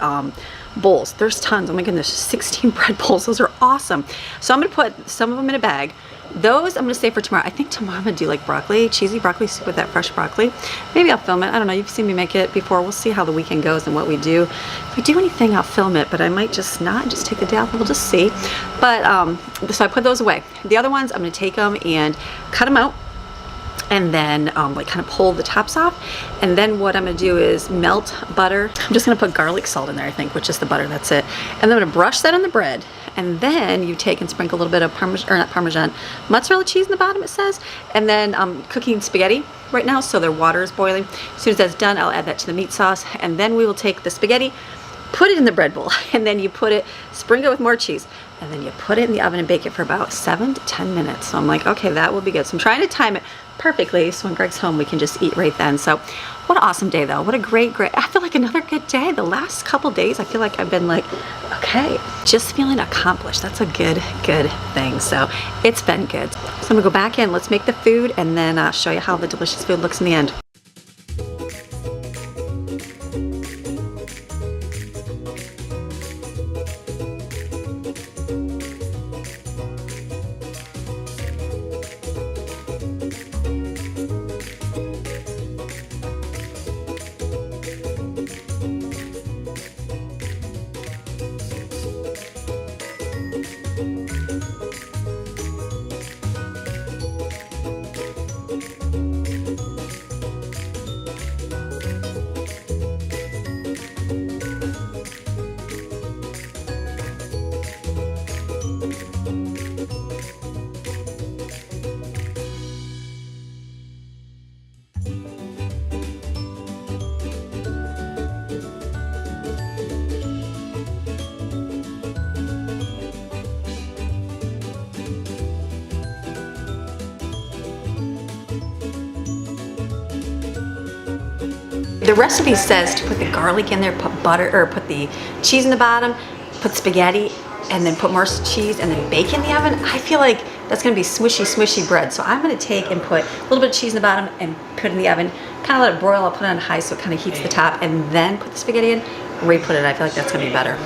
bowls. There's tons. Oh my goodness, 16 bread bowls. Those are awesome. So I'm gonna put some of them in a bag. Those I'm gonna save for tomorrow. I think tomorrow I'm gonna do like broccoli, cheesy broccoli soup with that fresh broccoli. Maybe I'll film it. I don't know. You've seen me make it before. We'll see how the weekend goes and what we do. If we do anything, I'll film it, but I might just not. Just take the day off. We'll just see. But so I put those away. The other ones, I'm gonna take them and cut them out, and then like kind of pull the tops off. And then what I'm gonna do is melt butter. I'm just gonna put garlic salt in there, I think, which is the butter, that's it. And then I'm gonna brush that on the bread. And then you take and sprinkle a little bit of mozzarella cheese in the bottom, it says. And then I'm cooking spaghetti right now, so their water is boiling. As soon as that's done, I'll add that to the meat sauce. And then we will take the spaghetti, put it in the bread bowl, and then you put it, sprinkle it with more cheese, and then you put it in the oven and bake it for about 7 to 10 minutes. So I'm like, okay, that will be good. So I'm trying to time it perfectly so when Greg's home we can just eat right then. So what an awesome day though. What a great, I feel like another good day. The last couple days I feel like I've been like, okay, just feeling accomplished. That's a good thing. So it's been good. So I'm gonna go back in, let's make the food, and then I'll show you how the delicious food looks in the end. The recipe says to put the garlic in there, put butter, or put the cheese in the bottom, put spaghetti, and then put more cheese and then bake in the oven. I feel like that's gonna be smushy bread. So I'm gonna take and put a little bit of cheese in the bottom and put it in the oven, kind of let it broil. I'll put it on high so it kind of heats the top, and then put the spaghetti in, re-put it. I feel like that's gonna be better.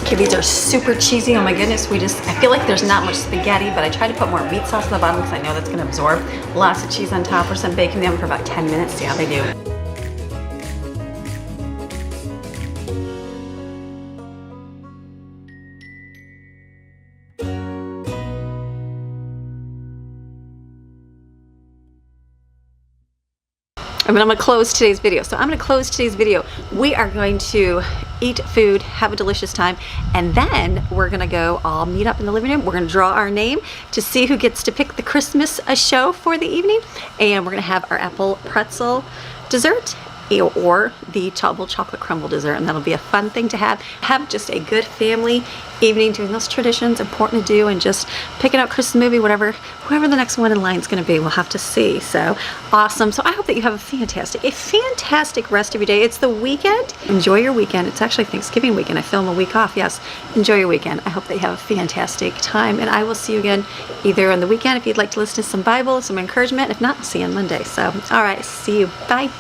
Okay, these are super cheesy. Oh my goodness, I feel like there's not much spaghetti, but I tried to put more meat sauce on the bottom because I know that's gonna absorb. Lots of cheese on top, or some bacon in the oven for about 10 minutes, see how they do. I'm gonna close today's video. So I'm gonna close today's video. We are going to eat food, have a delicious time, and then we're gonna go all meet up in the living room. We're gonna draw our name to see who gets to pick the Christmas show for the evening, and we're gonna have our apple pretzel dessert or the double chocolate crumble dessert, and that'll be a fun thing to have. Have just a good family evening doing those traditions, important to do, and just picking out Christmas movie, whoever the next one in line is going to be. We'll have to see. So awesome. So I hope that you have a fantastic rest of your day. It's the weekend. Enjoy your weekend. It's actually Thanksgiving weekend. I film a week off. Yes, enjoy your weekend. I hope that you have a fantastic time, and I will see you again either on the weekend if you'd like to listen to some Bible, some encouragement. If not, I'll see you on Monday. So all right, see you. Bye.